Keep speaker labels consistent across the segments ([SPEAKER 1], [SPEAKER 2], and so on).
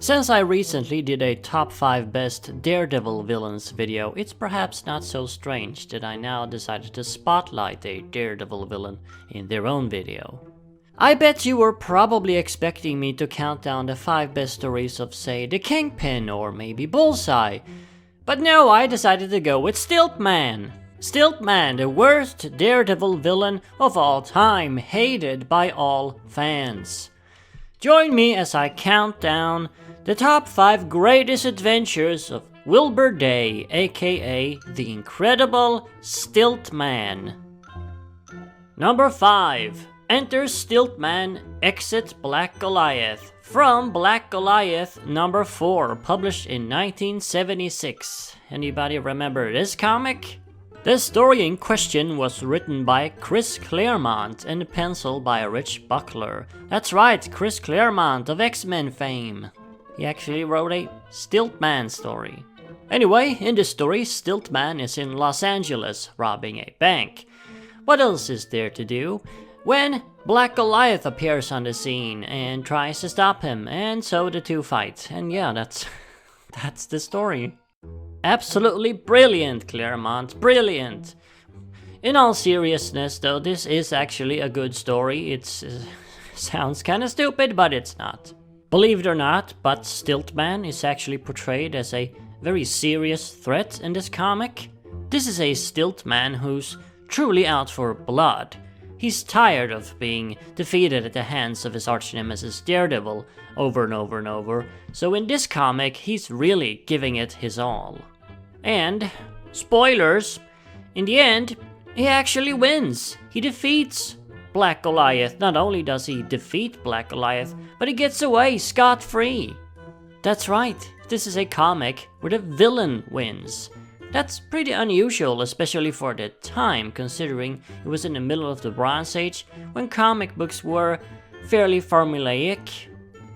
[SPEAKER 1] Since I recently did a top 5 best Daredevil villains video, it's perhaps not so strange that I now decided to spotlight a Daredevil villain in their own video. I bet you were probably expecting me to count down the 5 best stories of, say, the Kingpin or maybe Bullseye, but no, I decided to go with Stilt-Man. Stilt-Man, the worst Daredevil villain of all time, hated by all fans. Join me as I count down the top 5 greatest adventures of Wilbur Day, aka the Incredible Stilt-Man. Number 5. Enters Stilt-Man, exits Black Goliath. From Black Goliath number 4, published in 1976. Anybody remember this comic? The story in question was written by Chris Claremont and penciled by Rich Buckler. That's right, Chris Claremont of X-Men fame. He actually wrote a Stilt-Man story. Anyway, in this story, Stilt-Man is in Los Angeles robbing a bank. What else is there to do? When Black Goliath appears on the scene and tries to stop him, and so the two fight. And yeah, that's the story. Absolutely brilliant, Claremont, brilliant. In all seriousness though, this is actually a good story. It sounds kinda stupid, but it's not. Believe it or not, but Stilt-Man is actually portrayed as a very serious threat in this comic. This is a Stilt-Man who's truly out for blood. He's tired of being defeated at the hands of his arch-nemesis Daredevil over and over and over, so in this comic he's really giving it his all. And, spoilers, in the end, he actually wins. He defeats Black Goliath. Not only does he defeat Black Goliath, but he gets away scot-free. That's right, this is a comic where the villain wins. That's pretty unusual, especially for the time, considering it was in the middle of the Bronze Age, when comic books were fairly formulaic.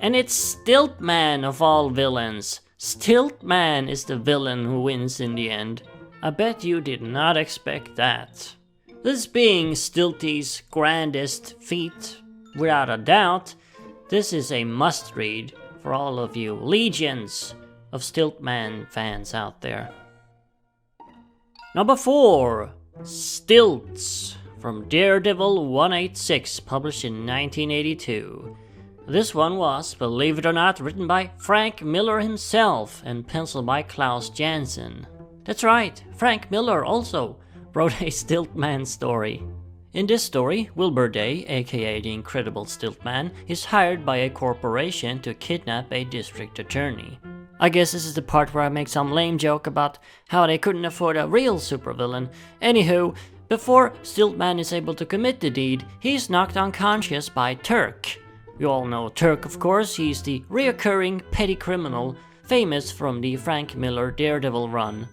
[SPEAKER 1] And it's Stilt-Man of all villains. Stilt-Man is the villain who wins in the end. I bet you did not expect that. This being Stilty's grandest feat, without a doubt, this is a must-read for all of you legions of Stilt-Man fans out there. Number 4. Stilts, from Daredevil 186, published in 1982. This one was, believe it or not, written by Frank Miller himself and penciled by Klaus Janson. That's right, Frank Miller also wrote a Stilt-Man story. In this story, Wilbur Day, aka the Incredible Stilt-Man, is hired by a corporation to kidnap a district attorney. I guess this is the part where I make some lame joke about how they couldn't afford a real supervillain. Anywho, before Stilt-Man is able to commit the deed, he's knocked unconscious by Turk. You all know Turk, of course. He's the reoccurring petty criminal famous from the Frank Miller Daredevil run.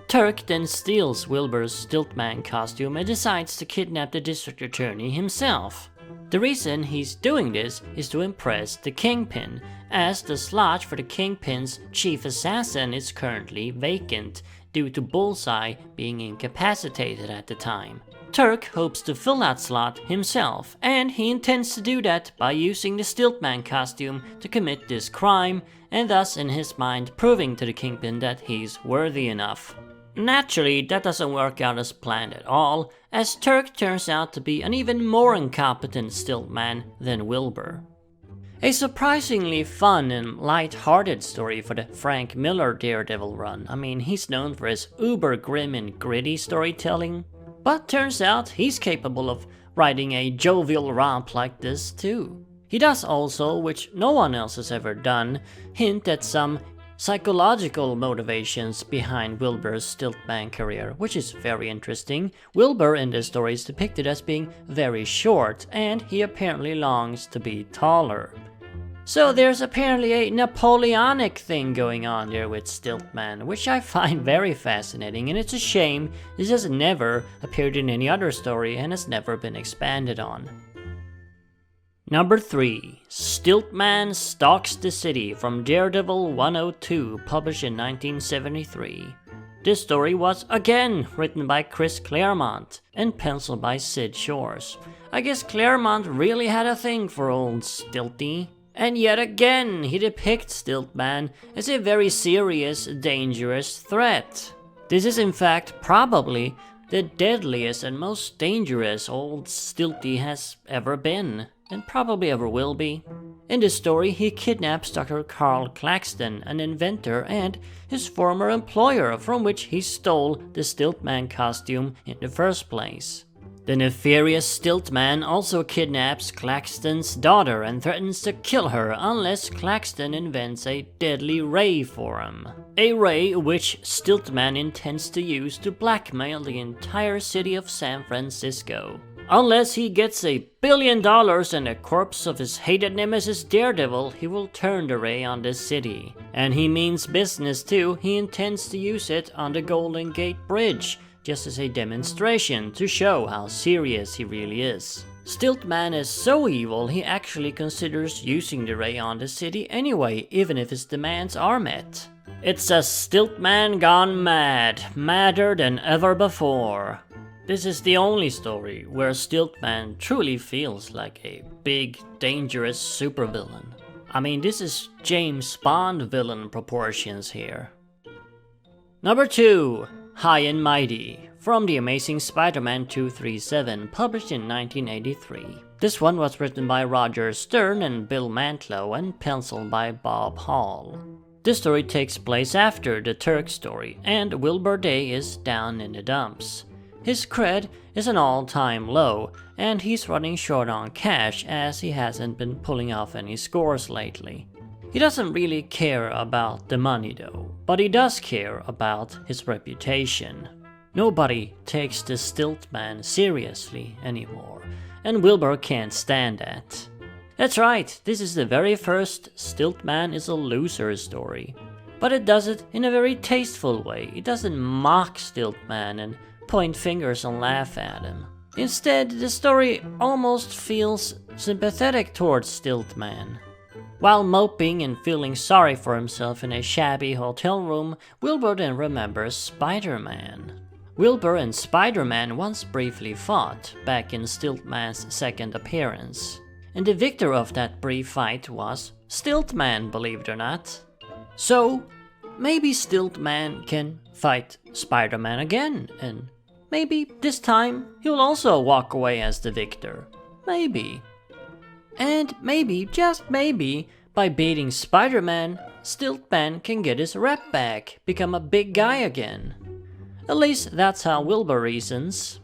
[SPEAKER 1] Turk then steals Wilbur's Stilt-Man costume and decides to kidnap the district attorney himself. The reason he's doing this is to impress the Kingpin, as the slot for the Kingpin's chief assassin is currently vacant due to Bullseye being incapacitated at the time. Turk hopes to fill that slot himself, and he intends to do that by using the Stilt-Man costume to commit this crime, and thus in his mind proving to the Kingpin that he's worthy enough. Naturally, that doesn't work out as planned at all, as Turk turns out to be an even more incompetent Stilt-Man than Wilbur. A surprisingly fun and light-hearted story for the Frank Miller Daredevil run. I mean, he's known for his uber grim and gritty storytelling, but turns out he's capable of writing a jovial romp like this too. He does also, which no one else has ever done, hint at some psychological motivations behind Wilbur's Stilt-Man career, which is very interesting. Wilbur in this story is depicted as being very short, and he apparently longs to be taller. So there's apparently a Napoleonic thing going on there with Stilt-Man, which I find very fascinating, and it's a shame this has never appeared in any other story and has never been expanded on. Number 3. Stilt-Man Stalks the City, from Daredevil 102, published in 1973. This story was again written by Chris Claremont and penciled by Sid Shores. I guess Claremont really had a thing for old Stilty. And yet again, he depicts Stilt-Man as a very serious, dangerous threat. This is in fact probably the deadliest and most dangerous old Stilty has ever been, and probably ever will be. In this story, he kidnaps Dr. Carl Claxton, an inventor and his former employer from which he stole the Stilt-Man costume in the first place. The nefarious Stilt-Man also kidnaps Claxton's daughter and threatens to kill her unless Claxton invents a deadly ray for him. A ray which Stilt-Man intends to use to blackmail the entire city of San Francisco. Unless he gets $1 billion and the corpse of his hated nemesis Daredevil, he will turn the ray on the city. And he means business too. He intends to use it on the Golden Gate Bridge, just as a demonstration to show how serious he really is. Stilt-Man is so evil he actually considers using the ray on the city anyway, even if his demands are met. It's a Stilt-Man gone mad, madder than ever before. This is the only story where Stilt-Man truly feels like a big, dangerous supervillain. I mean, this is James Bond villain proportions here. Number 2. High and Mighty, from The Amazing Spider-Man 237, published in 1983. This one was written by Roger Stern and Bill Mantlo and penciled by Bob Hall. This story takes place after the Turk story, and Wilbur Day is down in the dumps. His cred is an all-time low, and he's running short on cash as he hasn't been pulling off any scores lately. He doesn't really care about the money though, but he does care about his reputation. Nobody takes the Stilt-Man seriously anymore, and Wilbur can't stand that. That's right, this is the very first Stilt-Man is a loser story. But it does it in a very tasteful way. It doesn't mock Stilt-Man and point fingers and laugh at him. Instead, the story almost feels sympathetic towards Stilt-Man. While moping and feeling sorry for himself in a shabby hotel room, Wilbur then remembers Spider-Man. Wilbur and Spider-Man once briefly fought, back in Stilt-Man's second appearance. And the victor of that brief fight was Stilt-Man, believe it or not. So, maybe Stilt-Man can fight Spider-Man again, and maybe this time he'll also walk away as the victor. Maybe. And maybe, just maybe, by beating Spider-Man, Stilt-Man can get his rep back, become a big guy again. At least that's how Wilbur reasons.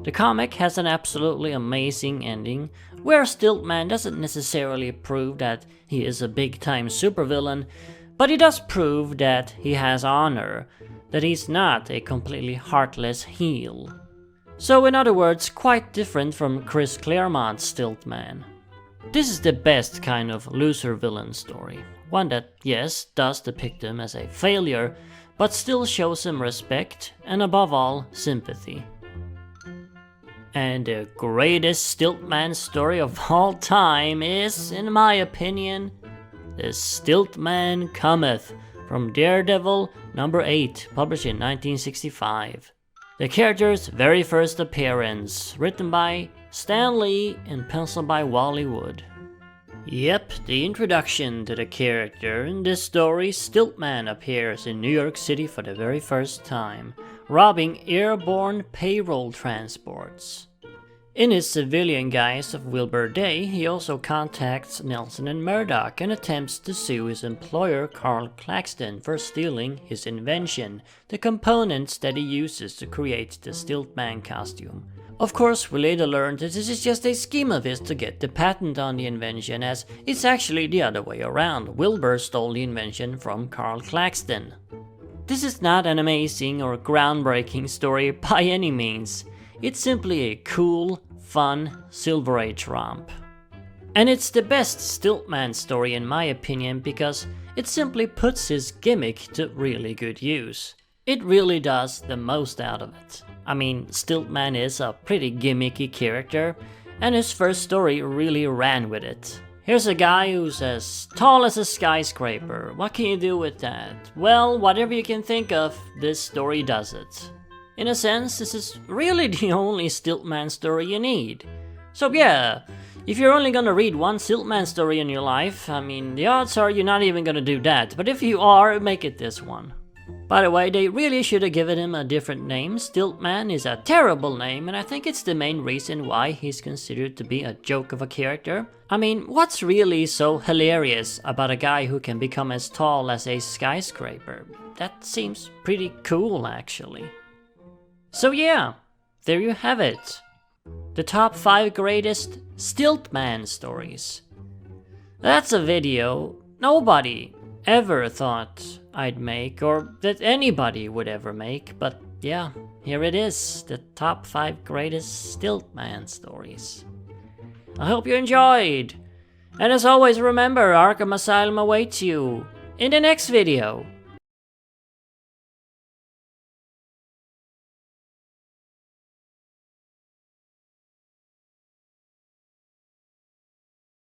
[SPEAKER 1] The comic has an absolutely amazing ending, where Stilt-Man doesn't necessarily prove that he is a big-time supervillain, but he does prove that he has honor, that he's not a completely heartless heel. So in other words, quite different from Chris Claremont's Stilt-Man. This is the best kind of loser villain story. One that, yes, does depict him as a failure, but still shows him respect and above all, sympathy. And the greatest Stilt-Man story of all time is, in my opinion, the Stilt-Man Cometh from Daredevil number 8, published in 1965. The character's very first appearance, written by Stan Lee and penciled by Wally Wood. Yep, the introduction to the character. In this story, Stilt-Man appears in New York City for the very first time, robbing airborne payroll transports. In his civilian guise of Wilbur Day, he also contacts Nelson and Murdoch and attempts to sue his employer Carl Claxton for stealing his invention, the components that he uses to create the Stilt-Man costume. Of course, we later learned that this is just a scheme of his to get the patent on the invention, as it's actually the other way around. Wilbur stole the invention from Carl Claxton. This is not an amazing or groundbreaking story by any means. It's simply a cool, fun Silver Age romp. And it's the best Stilt-Man story in my opinion because it simply puts his gimmick to really good use. It really does the most out of it. I mean, Stilt-Man is a pretty gimmicky character, and his first story really ran with it. Here's a guy who's as tall as a skyscraper. What can you do with that? Well, whatever you can think of, this story does it. In a sense, this is really the only Stilt-Man story you need. So yeah, If you're only gonna read one Stilt-Man story in your life, I mean, the odds are you're not even gonna do that, but if you are, make it this one. By the way, they really should have given him a different name. Stilt-Man is a terrible name, and I think it's the main reason why he's considered to be a joke of a character. I mean, what's really so hilarious about a guy who can become as tall as a skyscraper? That seems pretty cool, actually. So yeah, there you have it. The top 5 greatest Stilt-Man stories. That's a video nobody ever thought I'd make, or that anybody would ever make, but yeah, here it is, the top 5 greatest Stilt-Man stories. I hope you enjoyed, and as always remember, Arkham Asylum awaits you in the next video.